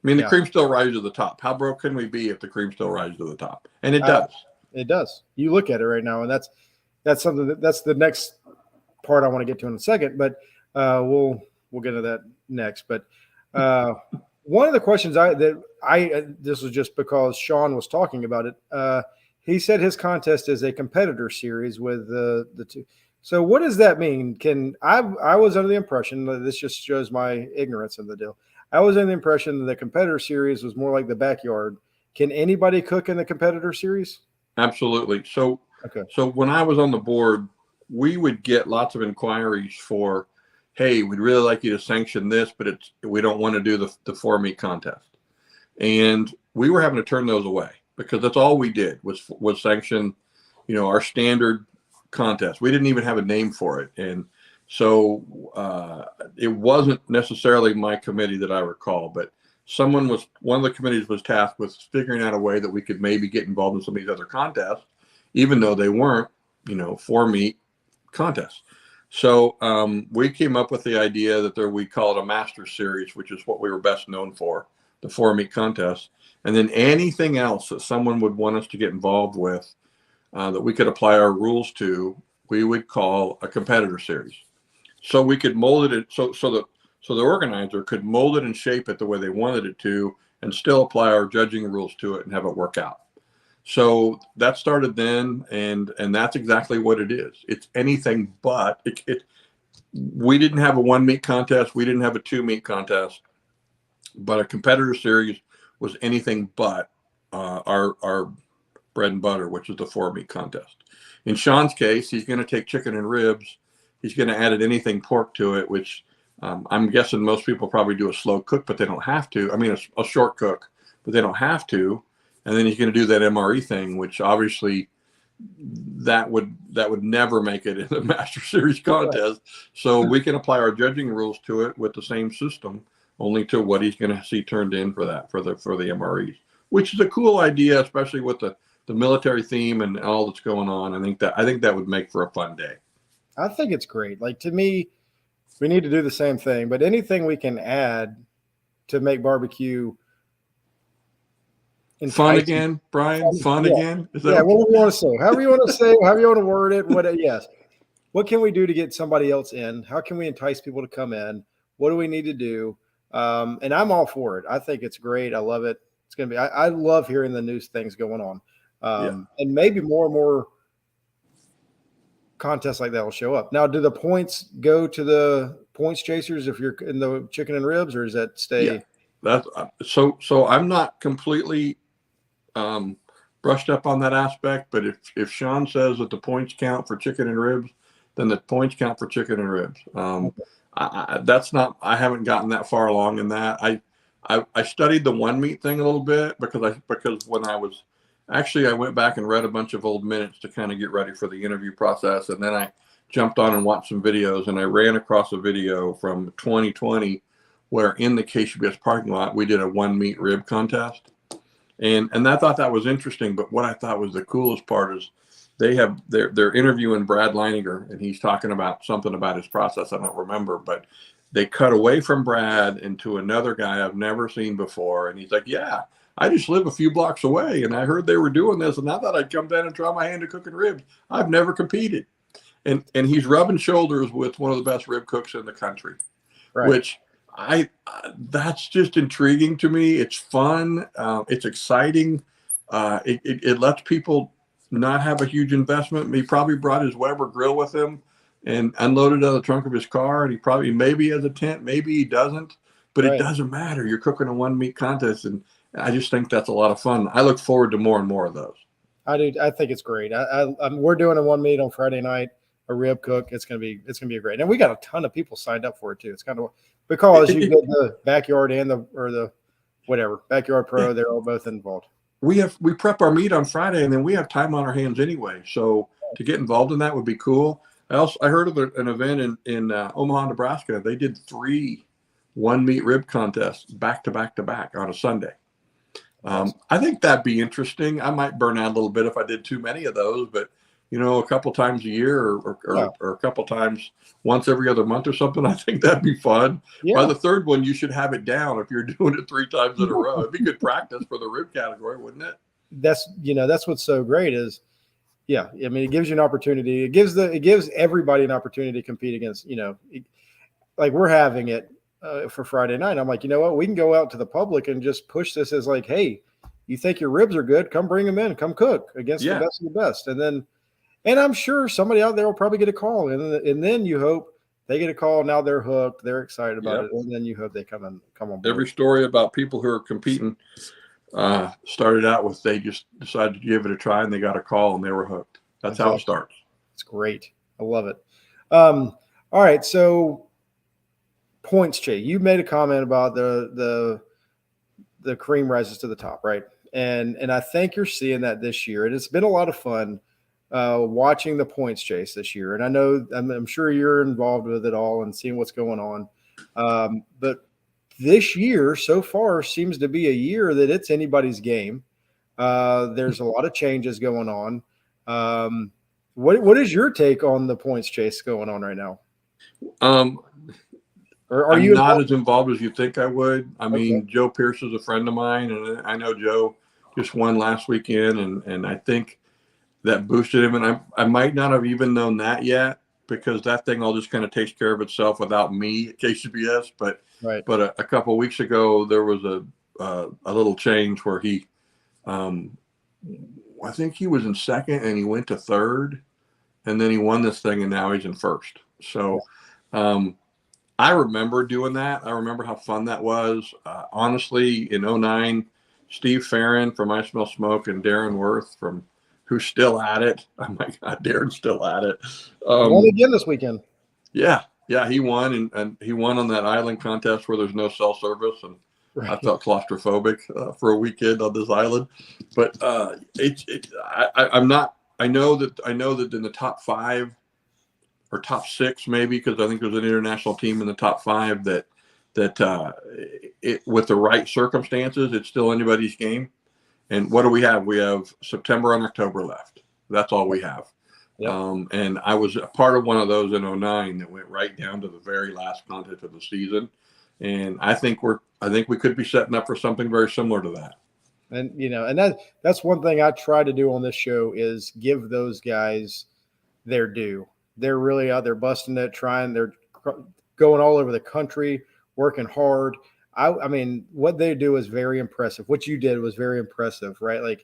Speaker 3: I mean, the cream still rises to the top. How broke can we be if the cream still rises to the top? And it does.
Speaker 1: It does. You look at it right now, and that's something that's the next part I want to get to in a second. But we'll get to that next. But one of the questions this was just because Sean was talking about it. He said his contest is a competitor series with the two. So what does that mean? I was under the impression that this just shows my ignorance in the deal. I was under the impression that the competitor series was more like the backyard. Can anybody cook in the competitor series?
Speaker 3: Absolutely. So when I was on the board, we would get lots of inquiries for, hey, we'd really like you to sanction this, but we don't want to do the 4-meat contest. And we were having to turn those away because that's all we did was sanction, our standard contest. We didn't even have a name for it. And so it wasn't necessarily my committee that I recall, but one of the committees was tasked with figuring out a way that we could maybe get involved in some of these other contests, even though they weren't, 4-meat contests. So we came up with the idea that we call it a master series, which is what we were best known for, the 4-meat contest. And then anything else that someone would want us to get involved with that we could apply our rules to, we would call a competitor series. So we could mold it so the organizer could mold it and shape it the way they wanted it to, and still apply our judging rules to it and have it work out. So that started then, and that's exactly what it is. It's anything but we didn't have a 1-meat contest. We didn't have a 2-meat contest, but a competitor series was anything but our bread and butter, which is the 4-meat contest. In Sean's case, he's going to take chicken and ribs. He's going to add anything pork to it, which I'm guessing most people probably do a slow cook, but they don't have to. I mean, a short cook, but they don't have to. And then he's going to do that MRE thing, which obviously that would never make it in the Master Series contest. So we can apply our judging rules to it with the same system, only to what he's going to see turned in for the MREs, which is a cool idea, especially with the military theme and all that's going on. I think that would make for a fun day.
Speaker 1: I think it's great. Like, to me, we need to do the same thing, but anything we can add to make barbecue
Speaker 3: fun again, Brian. Fun again. Is that
Speaker 1: whatever you want to say. However you want to say, however you want to word it. Yes. What can we do to get somebody else in? How can we entice people to come in? What do we need to do? And I'm all for it. I think it's great. I love it. It's going to be. I love hearing the news things going on, and maybe more and more contests like that will show up. Now, do the points go to the points chasers if you're in the chicken and ribs, or does that stay?
Speaker 3: Yeah. That's so I'm not completely brushed up on that aspect, but if Sean says that the points count for chicken and ribs, then the points count for chicken and ribs. I haven't gotten that far along in that. I studied the 1-meat thing a little bit because when I was Actually, I went back and read a bunch of old minutes to kind of get ready for the interview process. And then I jumped on and watched some videos, and I ran across a video from 2020 where in the KCBS parking lot, we did a 1 meat rib contest. And I thought that was interesting. But what I thought was the coolest part is they're interviewing Brad Leininger, and he's talking about something about his process. I don't remember, but they cut away from Brad into another guy I've never seen before. And he's like, yeah, I just live a few blocks away, and I heard they were doing this, and I thought I'd come down and try my hand at cooking ribs. I've never competed. And he's rubbing shoulders with one of the best rib cooks in the country, right. Which that's just intriguing to me. It's fun. It's exciting. It lets people not have a huge investment. He probably brought his Weber grill with him and unloaded out of the trunk of his car. And he probably maybe has a tent, maybe he doesn't, but It doesn't matter. You're cooking a 1 meat contest. And I just think that's a lot of fun. I look forward to more and more of those. I do.
Speaker 1: I think it's great. We're doing a 1 meat on Friday night, a rib cook. It's gonna be great. And we got a ton of people signed up for it too. It's kind of because you get the backyard and the backyard pro. They're all both involved.
Speaker 3: We prep our meat on Friday, and then we have time on our hands anyway. So to get involved in that would be cool. I heard of an event in Omaha, Nebraska. They did 3 1 meat rib contests back to back to back on a Sunday. I think that'd be interesting. I might burn out a little bit if I did too many of those, but a couple times a year or a couple times once every other month or something, I think that'd be fun. Yeah. By the third one, you should have it down if you're doing it 3 times in a row. It'd be good practice for the rib category, wouldn't it?
Speaker 1: That's what's so great is, I mean, it gives you an opportunity. It gives everybody an opportunity to compete against, like we're having it for Friday night. I'm like, you know what? We can go out to the public and just push this as like, hey, you think your ribs are good? Come bring them in. Come cook against the best of the best. And I'm sure somebody out there will probably get a call. And then you hope they get a call. Now they're hooked. They're excited about it. And then you hope they come on board.
Speaker 3: Every story about people who are competing started out with they just decided to give it a try and they got a call and they were hooked. That's how it starts.
Speaker 1: It's great. I love it. All right. So points, Jay, you made a comment about the cream rises to the top, right? And I think you're seeing that this year. And it's been a lot of fun watching the points chase this year. And I know, I'm sure you're involved with it all and seeing what's going on. But this year so far seems to be a year that it's anybody's game. There's a lot of changes going on. What is your take on the points chase going on right now?
Speaker 3: Or are you not as involved as you think I would? I mean, Joe Pierce is a friend of mine, and I know Joe just won last weekend, and I think that boosted him. And I might not have even known that yet because that thing all just kind of takes care of itself without me at KCBS. But a couple of weeks ago, there was a little change where he, I think he was in second and he went to third, and then he won this thing, and now he's in first. So. I remember doing that. I remember how fun that was. Honestly, in 2009, Steve Farron from I Smell Smoke and Darren Worth who's still at it. Oh my God, Darren's still at it.
Speaker 1: Won again this weekend.
Speaker 3: Yeah, he won, and he won on that island contest where there's no cell service, and I felt claustrophobic for a weekend on this island. But I'm not. I know that in the top 5. Or top 6 maybe, because I think there's an international team in the top 5 that with the right circumstances, it's still anybody's game. And what do we have? We have September and October left. That's all we have. Yep. And I was a part of one of those in 2009 that went right down to the very last contest of the season. And I think we could be setting up for something very similar to that.
Speaker 1: And and that's one thing I try to do on this show is give those guys their due. They're really out there busting it, they're going all over the country, working hard. I mean, what they do is very impressive. What you did was very impressive, right?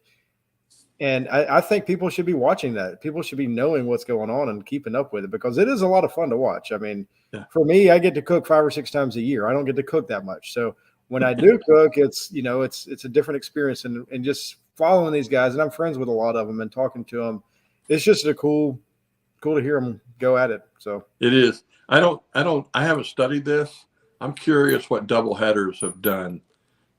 Speaker 1: And I think people should be watching that. People should be knowing what's going on and keeping up with it because it is a lot of fun to watch. I mean, For me, I get to cook 5 or 6 times a year. I don't get to cook that much. So when I do cook, it's a different experience and just following these guys. And I'm friends with a lot of them and talking to them. It's just cool to hear them go at it. So
Speaker 3: it is. I haven't studied this. I'm curious what double headers have done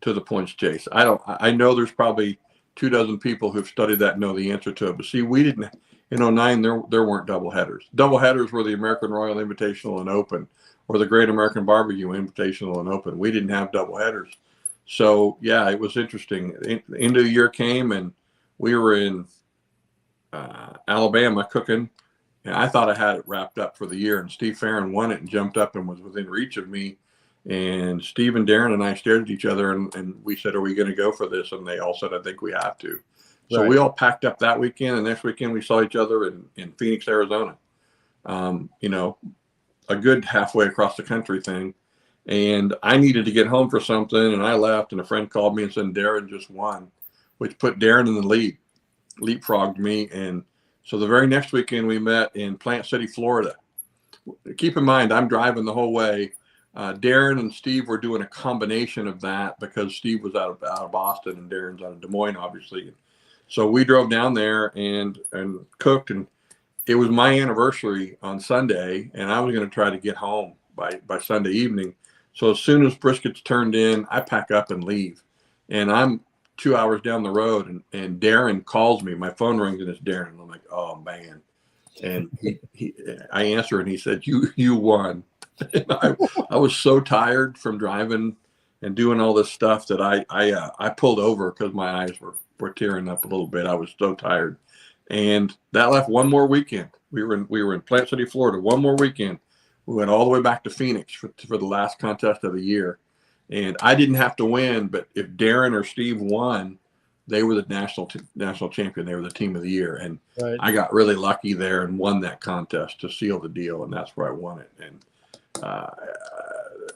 Speaker 3: to the points chase. I know there's probably 24 people who've studied that know the answer to it. But see, we didn't in '09. There weren't double headers. Double headers were the American Royal Invitational and Open, or the Great American Barbecue Invitational and Open. We didn't have double headers. So yeah, it was interesting. The end of the year came, and we were in Alabama cooking, and I thought I had it wrapped up for the year. And Steve Farron won it and jumped up and was within reach of me. And Steve and Darren and I stared at each other, and we said, "Are we going to go for this?" And they all said, "I think we have to." So
Speaker 1: Right.
Speaker 3: we all packed up that weekend, and next weekend we saw each other in Phoenix, Arizona. You know, a good halfway across the country thing. And I needed to get home for something, and I left, and a friend called me and said Darren just won, which put Darren in the lead, leapfrogged me. And so the very next weekend we met in Plant City, Florida. Keep in mind, I'm driving the whole way. Darren and Steve were doing a combination of that because Steve was out of Boston and Darren's out of Des Moines, obviously. So we drove down there and cooked, and it was my anniversary on Sunday, and I was going to try to get home by Sunday evening. So as soon as briskets turned in, I pack up and leave. And I'm 2 hours down the road, and Darren calls me. My phone rings, and it's Darren. And I'm like, oh, man. And I answer, and he said, you won. And I was so tired from driving and doing all this stuff that I pulled over because my eyes were tearing up a little bit. I was so tired. And that left one more weekend. We were in Plant City, Florida, one more weekend. We went all the way back to Phoenix for the last contest of the year. And I didn't have to win, but if Darren or Steve won, they were the national champion. They were the team of the year. And
Speaker 1: Right.
Speaker 3: I got really lucky there and won that contest to seal the deal. And that's where I won it. And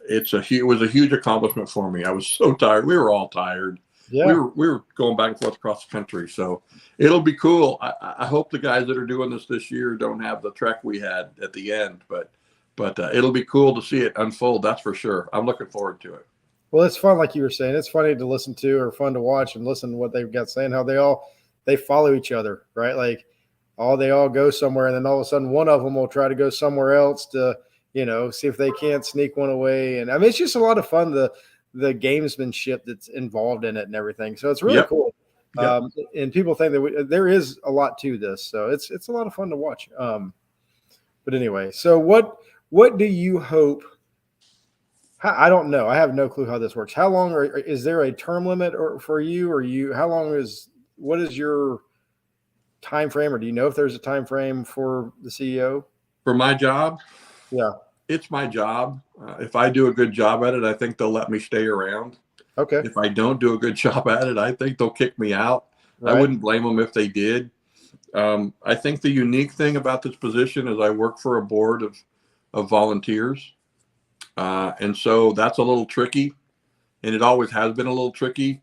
Speaker 3: it was a huge accomplishment for me. I was so tired. We were all tired.
Speaker 1: Yeah.
Speaker 3: We were going back and forth across the country. So it'll be cool. I hope the guys that are doing this year don't have the trek we had at the end, but it'll be cool to see it unfold. That's for sure. I'm looking forward to it.
Speaker 1: Well, it's fun, like you were saying. It's funny to listen to, or fun to watch and listen to what they've got saying, how they follow each other, right? Like they all go somewhere, and then all of a sudden one of them will try to go somewhere else to, see if they can't sneak one away. And I mean, it's just a lot of fun, the gamesmanship that's involved in it and everything. So it's really
Speaker 3: Yep.
Speaker 1: cool.
Speaker 3: Yep.
Speaker 1: And people think that there is a lot to this. So it's a lot of fun to watch. But anyway, so what do you hope? I don't know. I have no clue how this works. How long is there a term limit for you, or what is your time frame, or do you know if there's a time frame for the CEO?
Speaker 3: For my job?
Speaker 1: Yeah.
Speaker 3: It's my job. If I do a good job at it, I think they'll let me stay around.
Speaker 1: Okay.
Speaker 3: If I don't do a good job at it, I think they'll kick me out.
Speaker 1: Right.
Speaker 3: I wouldn't blame them if they did. I think the unique thing about this position is I work for a board of volunteers. And so that's a little tricky, and it always has been a little tricky.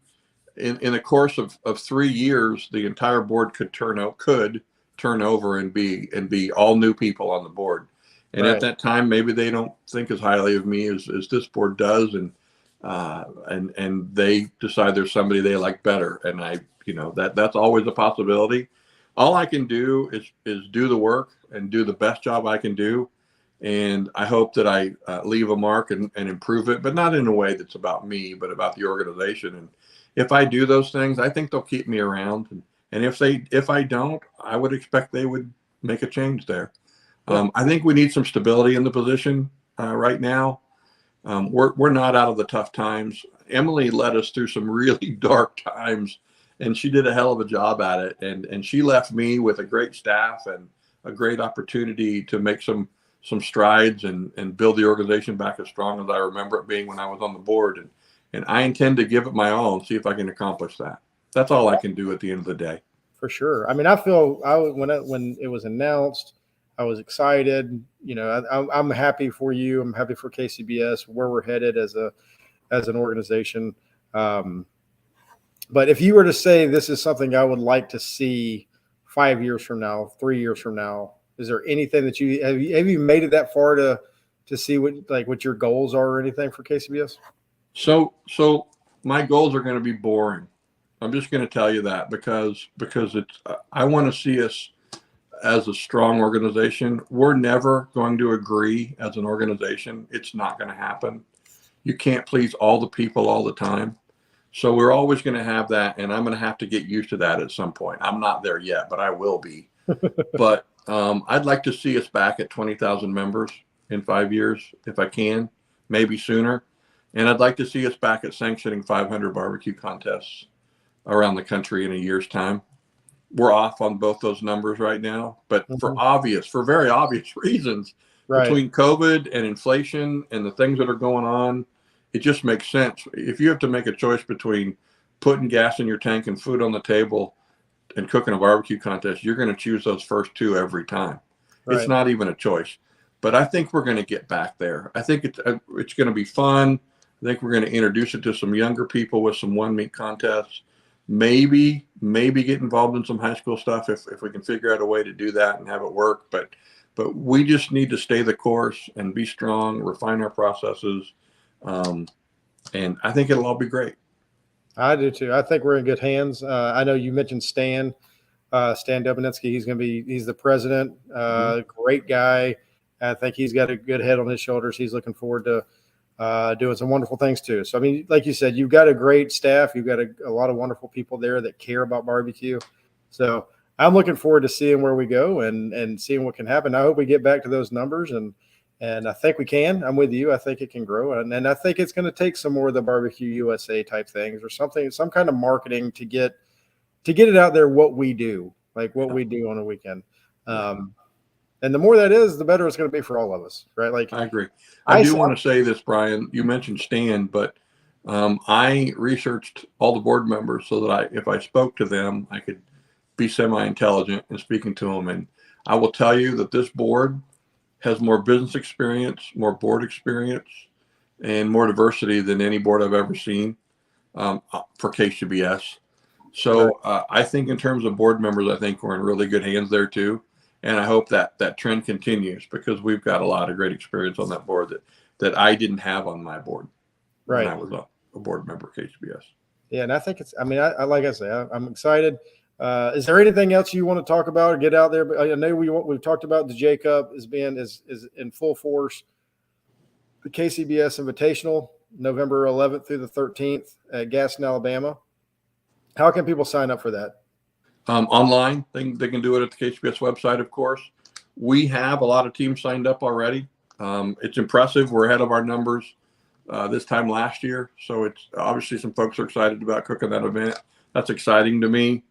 Speaker 3: In the course of 3 years, the entire board could turn over and be all new people on the board. And
Speaker 1: Right.
Speaker 3: at that time, maybe they don't think as highly of me as this board does, and they decide there's somebody they like better. And that's always a possibility. All I can do is do the work and do the best job I can do. And I hope that I leave a mark and improve it, but not in a way that's about me, but about the organization. And if I do those things, I think they'll keep me around. And if I don't, I would expect they would make a change there. I think we need some stability in the position right now. We're not out of the tough times. Emily led us through some really dark times, and she did a hell of a job at it. And she left me with a great staff and a great opportunity to make some strides and build the organization back as strong as I remember it being when I was on the board. And I intend to give it my all and see if I can accomplish that. That's all I can do at the end of the day.
Speaker 1: For sure. I mean, I feel when it was announced, I was excited. I'm happy for you. I'm happy for KCBS, where we're headed as an organization. But if you were to say this is something I would like to see 5 years from now, 3 years from now, is there anything that have you made it that far to see what your goals are or anything for KCBS?
Speaker 3: So my goals are going to be boring. I'm just going to tell you that because I want to see us as a strong organization. We're never going to agree as an organization. It's not going to happen. You can't please all the people all the time. So we're always going to have that, and I'm going to have to get used to that at some point. I'm not there yet, but I will be. But I'd like to see us back at 20,000 members in 5 years, if I can, maybe sooner. And I'd like to see us back at sanctioning 500 barbecue contests around the country in a year's time. We're off on both those numbers right now, but for very obvious reasons, between COVID and inflation and the things that are going on, it just makes sense. If you have to make a choice between putting gas in your tank and food on the table and cooking a barbecue contest, you're going to choose those first two every time. It's not even a choice. But I think we're going to get back there. I think it's going to be fun. I think we're going to introduce it to some younger people with some one meat contests. Maybe get involved in some high school stuff if we can figure out a way to do that and have it work. But we just need to stay the course and be strong, refine our processes, and I think it'll all be great.
Speaker 1: I do too. I think we're in good hands. I know you mentioned Stan Dubinetsky. He's the president. Great guy. I think he's got a good head on his shoulders. He's looking forward to doing some wonderful things too. So, I mean, like you said, you've got a great staff. You've got a lot of wonderful people there that care about barbecue. So I'm looking forward to seeing where we go and seeing what can happen. I hope we get back to those numbers, and I think we can. I'm with you. I think it can grow. And I think it's going to take some more of the Barbecue USA type things or something, some kind of marketing to get it out there, what we do, like what we do on a weekend. And the more that is, the better it's going to be for all of us, right? Like,
Speaker 3: I agree. I do want to say this, Brian. You mentioned Stan, but I researched all the board members so that if I spoke to them, I could be semi-intelligent in speaking to them. And I will tell you that this board has more business experience, more board experience, and more diversity than any board I've ever seen for KCBS. So I think in terms of board members, I think we're in really good hands there too. And I hope that trend continues, because we've got a lot of great experience on that board that I didn't have on my board when I was a board member of KCBS. Yeah,
Speaker 1: and I think like I say, I'm excited. Is there anything else you want to talk about or get out there? I know we've talked about the J Cup is in full force. The KCBS Invitational, November 11th through the 13th at Gaston, Alabama. How can people sign up for that?
Speaker 3: Online, they can do it at the KCBS website, of course. We have a lot of teams signed up already. It's impressive. We're ahead of our numbers this time last year. So it's obviously some folks are excited about cooking that event. That's exciting to me.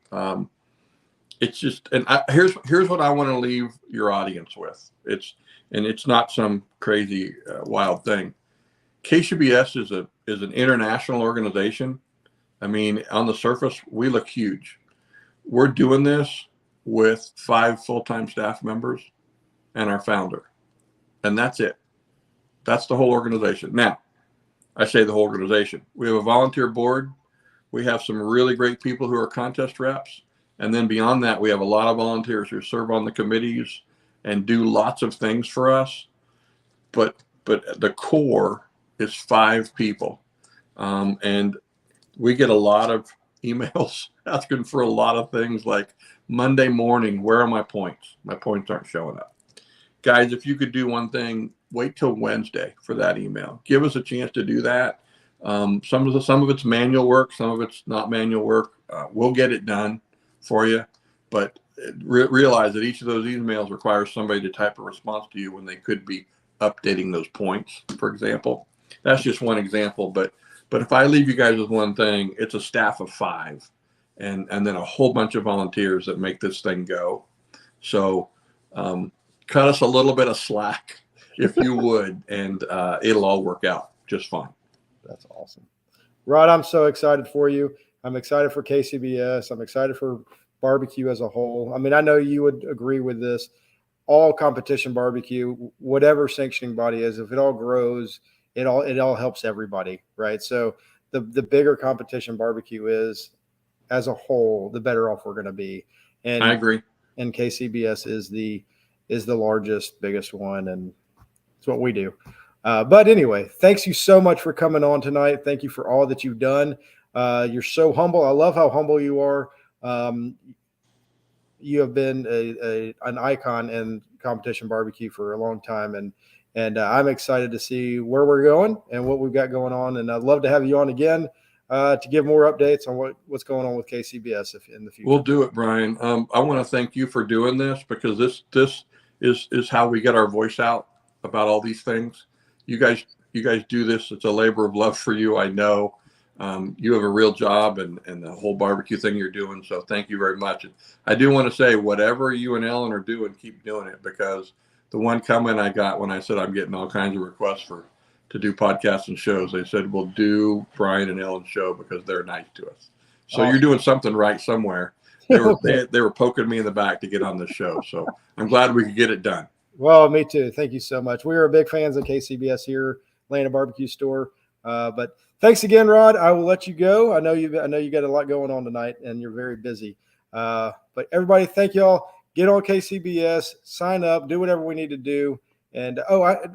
Speaker 3: It's just, and here's what I want to leave your audience with. It's not some crazy wild thing. KCBS is an international organization. I mean, on the surface, we look huge. We're doing this with 5 full-time staff members and our founder, and that's it. That's the whole organization. Now, I say the whole organization. We have a volunteer board. We have some really great people who are contest reps. And then beyond that, we have a lot of volunteers who serve on the committees and do lots of things for us. But the core is 5 people. And we get a lot of emails asking for a lot of things like Monday morning, where are my points? My points aren't showing up. Guys, if you could do one thing, wait till Wednesday for that email. Give us a chance to do that. Some of it's manual work, some of it's not manual work. We'll get it done for you, but realize that each of those emails requires somebody to type a response to you when they could be updating those points, for example. That's just one example, but if I leave you guys with one thing, it's a staff of 5 and then a whole bunch of volunteers that make this thing go. So cut us a little bit of slack if you would, and it'll all work out just fine.
Speaker 1: That's awesome. Rod, I'm so excited for you. I'm excited for KCBS. I'm excited for barbecue as a whole. I mean, I know you would agree with this. All competition barbecue, whatever sanctioning body is, if it all grows, it all helps everybody, right? So the bigger competition barbecue is as a whole, the better off we're going to be. And
Speaker 3: I agree.
Speaker 1: And KCBS is the largest, biggest one, and it's what we do. But anyway, thanks you so much for coming on tonight. Thank you for all that you've done. You're so humble. I love how humble you are. You have been an icon in competition barbecue for a long time, and I'm excited to see where we're going and what we've got going on. And I'd love to have you on again. to give more updates on what's going on with KCBS in the future.
Speaker 3: We'll do it, Brian. I want to thank you for doing this, because this is how we get our voice out about all these things. You guys do this. It's a labor of love for you. I know. You have a real job and the whole barbecue thing you're doing. So thank you very much. I do want to say, whatever you and Ellen are doing, keep doing it, because the one comment I got when I said I'm getting all kinds of requests to do podcasts and shows, they said, we'll do Brian and Ellen's show because they're nice to us. So
Speaker 1: Awesome.
Speaker 3: You're doing something right somewhere. They were poking me in the back to get on this show. So I'm glad we could get it done.
Speaker 1: Well, me too. Thank you so much. We are big fans of KCBS here, Atlanta Barbecue Store. But thanks again, Rod. I will let you go. I know you got a lot going on tonight, and you're very busy. But everybody, thank y'all. Get on KCBS, sign up, do whatever we need to do. And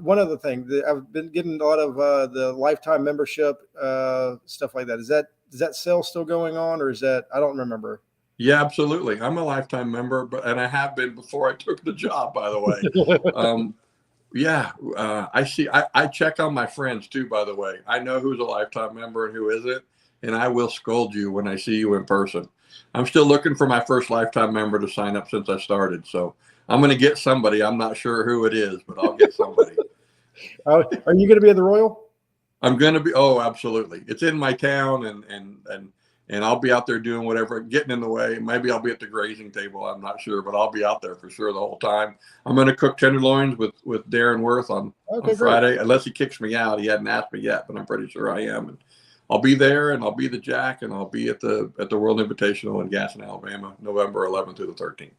Speaker 1: one other thing, I've been getting a lot of the lifetime membership stuff like that. Is that sale still going on, or is that, I don't remember.
Speaker 3: Yeah, absolutely. I'm a lifetime member, and I have been before I took the job, by the way. I see. I check on my friends too, by the way. I know who's a lifetime member and who isn't, and I will scold you when I see you in person. I'm still looking for my first lifetime member to sign up since I started. So I'm going to get somebody. I'm not sure who it is, but I'll get somebody.
Speaker 1: Are you going to be at the Royal?
Speaker 3: I'm going to be. Oh, absolutely. It's in my town, and I'll be out there doing whatever, getting in the way. Maybe I'll be at the grazing table. I'm not sure, but I'll be out there for sure the whole time. I'm going to cook tenderloins with Darren Worth on Friday, unless he kicks me out. He hadn't asked me yet, but I'm pretty sure I am. And I'll be there, and I'll be the Jack, and I'll be at the World Invitational in Gaston, Alabama, November 11th through the 13th.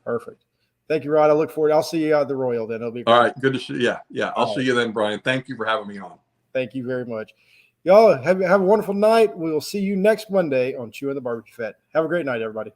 Speaker 1: Perfect. Thank you, Rod. I look forward. I'll see you at the Royal then. It'll be great.
Speaker 3: All right. Good to see you. Yeah. I'll see you then, Brian. Thank you for having me on.
Speaker 1: Thank you very much. Y'all have a wonderful night. We will see you next Monday on Chewin The BBQ Fat. Have a great night, everybody.